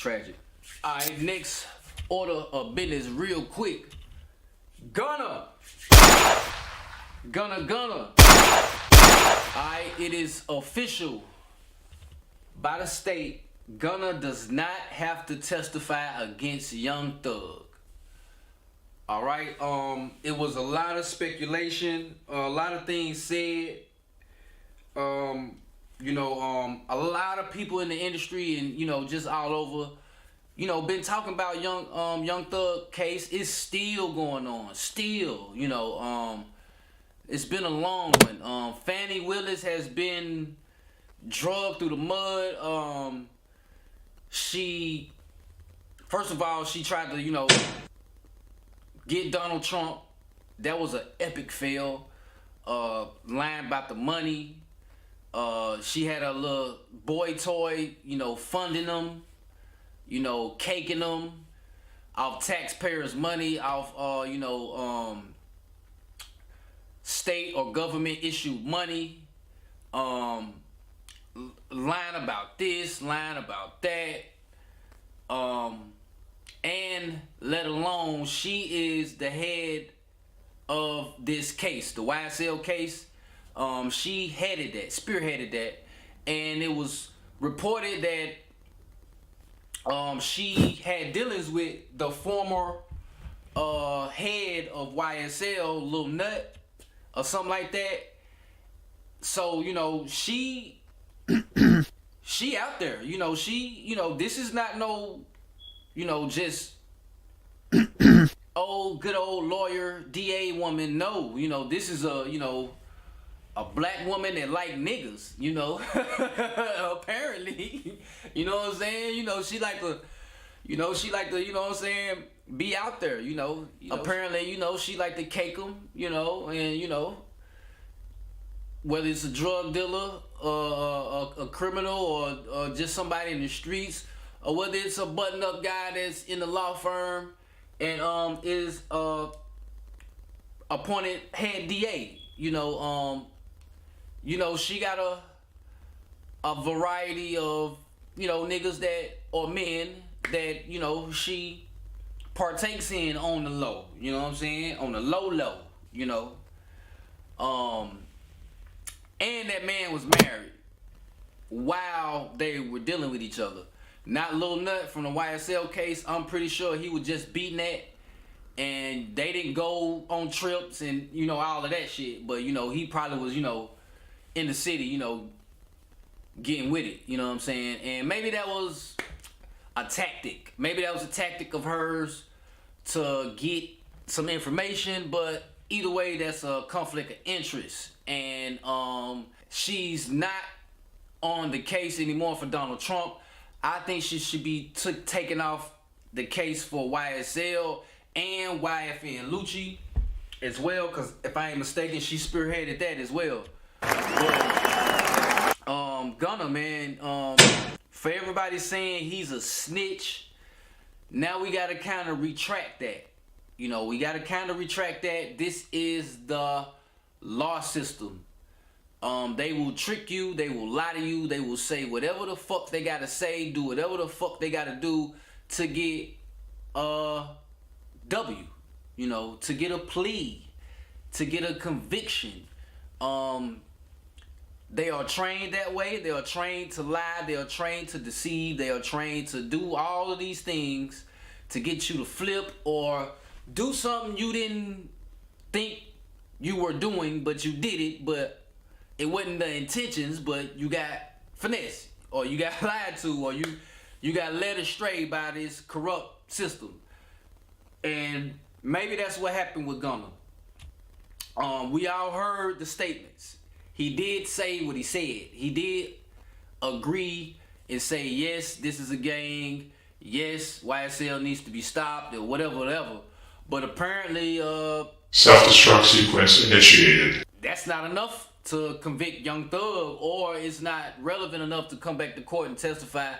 Tragic. Alright, next order of business real quick. Gunna. Alright, it is official by the state. Gunna does not have to testify against Young Thug. Alright, it was a lot of speculation, a lot of things said. A lot of people in the industry and just all over, been talking about Young Thug case. It's still going on. Still, it's been a long one. Fanni Willis has been drugged through the mud. She, first of all, she tried to, get Donald Trump. That was an epic fail. Lying about the money. She had a little boy toy, funding them, caking them off taxpayers' money, off, state or government issued money, lying about this, lying about that, and let alone she is the head of this case, the YSL case. She headed that, spearheaded that, and it was reported that she had dealings with the former head of YSL, Lil Nut, or something like that. So, she out there, this is not no, just good old lawyer, DA woman. No, this is a black woman that like niggas, apparently, you know what I'm saying? She like to, be out there, apparently, she like to cake them, and, whether it's a drug dealer, a criminal, or just somebody in the streets, or whether it's a button-up guy that's in the law firm and is appointed head DA, she got a variety of, niggas that, or men that, she partakes in on the low, you know what I'm saying? On the low, and that man was married while they were dealing with each other. Not Lil Nut from the YSL case. I'm pretty sure he was just beating that, and they didn't go on trips and, all of that shit. But, he probably was, in the city, getting with it, you know what I'm saying? And maybe that was a tactic. Maybe that was a tactic of hers to get some information, but either way, that's a conflict of interest. And she's not on the case anymore for Donald Trump. I think she should be taken off the case for YSL and YFN Lucci as well, because if I ain't mistaken, she spearheaded that as well. But, Gunna, man, for everybody saying he's a snitch, now we gotta kind of retract that. We gotta kind of retract that. This is the law system. They will trick you, they will lie to you, they will say whatever the fuck they gotta say, do whatever the fuck they gotta do to get a W, to get a plea, to get a conviction. They are trained that way. They are trained to lie. They are trained to deceive. They are trained to do all of these things to get you to flip or do something you didn't think you were doing, but you did it, but it wasn't the intentions, but you got finessed, or you got lied to, or you got led astray by this corrupt system. And maybe that's what happened with Gunna. We all heard the statements. He did say what he said. He did agree and say, yes, this is a gang. Yes, YSL needs to be stopped or whatever. But apparently, self-destruct sequence initiated. That's not enough to convict Young Thug, or it's not relevant enough to come back to court and testify.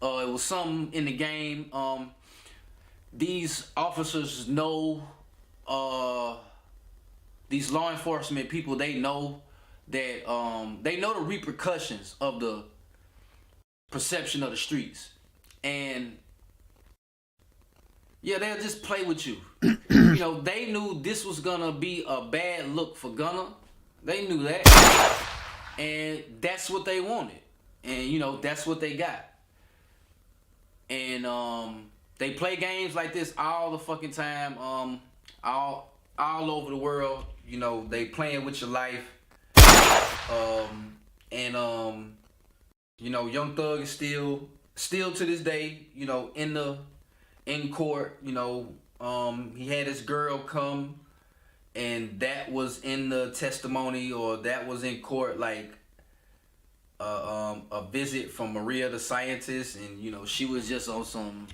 It was something in the game. These officers know, these law enforcement people, they know that they know the repercussions of the perception of the streets. and yeah, they'll just play with you. You know, they knew this was gonna be a bad look for Gunna. They knew that, and that's what they wanted, and you know that's what they got. And they play games like this all the fucking time, all over the world. You know, they playing with your life, and you know, Young Thug is still to this day, you know, in court. You know, he had his girl come, and that was in the testimony, or that was in court, like a visit from Maria the scientist, and you know she was just on some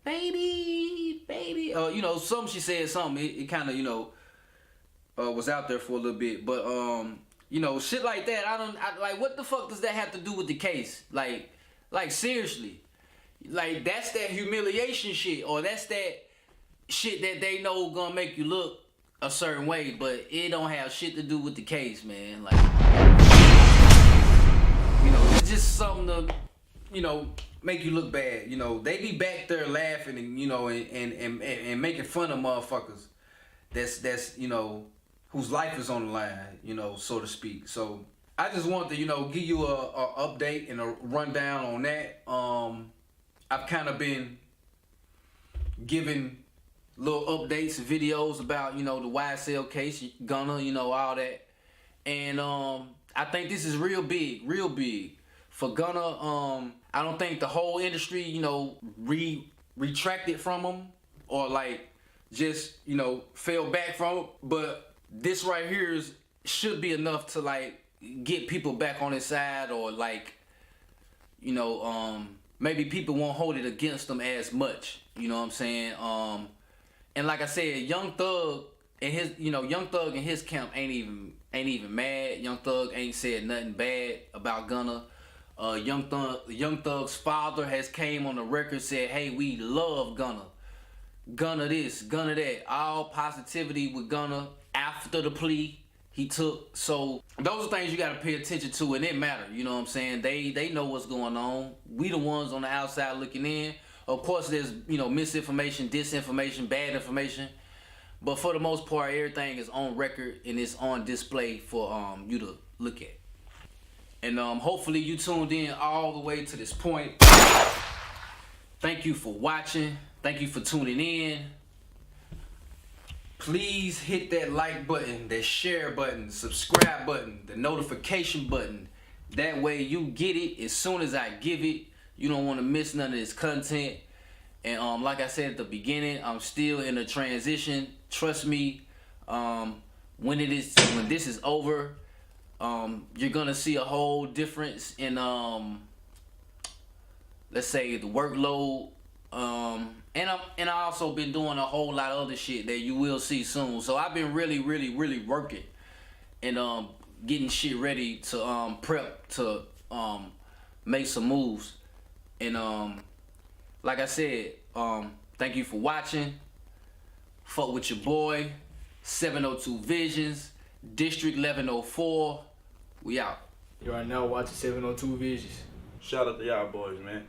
baby, you know, something she said something. It kind of, you know, was out there for a little bit, but you know, shit like that. I like, what the fuck does that have to do with the case? Like seriously, like that's that humiliation shit, or that's that shit that they know gonna make you look a certain way, but it don't have shit to do with the case, man. Like, you know, it's just something to, you know, make you look bad. You know, they be back there laughing and, you know, and making fun of motherfuckers that's you know, whose life is on the line, you know, so to speak. So I just wanted to, you know, give you a update and a rundown on that. I've kind of been giving little updates and videos about, you know, the YSL case, Gunna, you know, all that. And I think this is real big for Gunna. I don't think the whole industry, you know, retracted from him, or like just, you know, fell back from him. But this right here should be enough to like get people back on his side, or like, you know, maybe people won't hold it against him as much. You know what I'm saying? And like I said, Young Thug and his camp ain't even mad. Young Thug ain't said nothing bad about Gunna. Young Thug's father has came on the record, said, hey, we love Gunna. Gunna this, Gunna that. All positivity with Gunna after the plea he took. So those are things you gotta pay attention to, and it matter. You know what I'm saying? They know what's going on. We the ones on the outside looking in. Of course, there's, you know, misinformation, disinformation, bad information. But for the most part, everything is on record and it's on display for you to look at. And hopefully you tuned in all the way to this point. Thank you for watching. Thank you for tuning in. Please hit that like button, that share button, subscribe button, the notification button. That way you get it as soon as I give it. You don't want to miss none of this content. And like I said at the beginning, I'm still in a transition. Trust me, when this is over, you're gonna see a whole difference in let's say the workload. And I also been doing a whole lot of other shit that you will see soon. So I've been really working and getting shit ready to prep to make some moves. And like I said, thank you for watching. Fuck with your boy, 702 Visions, District 1104. We out. You are now watching 702 Visions. Shout out to y'all boys, man.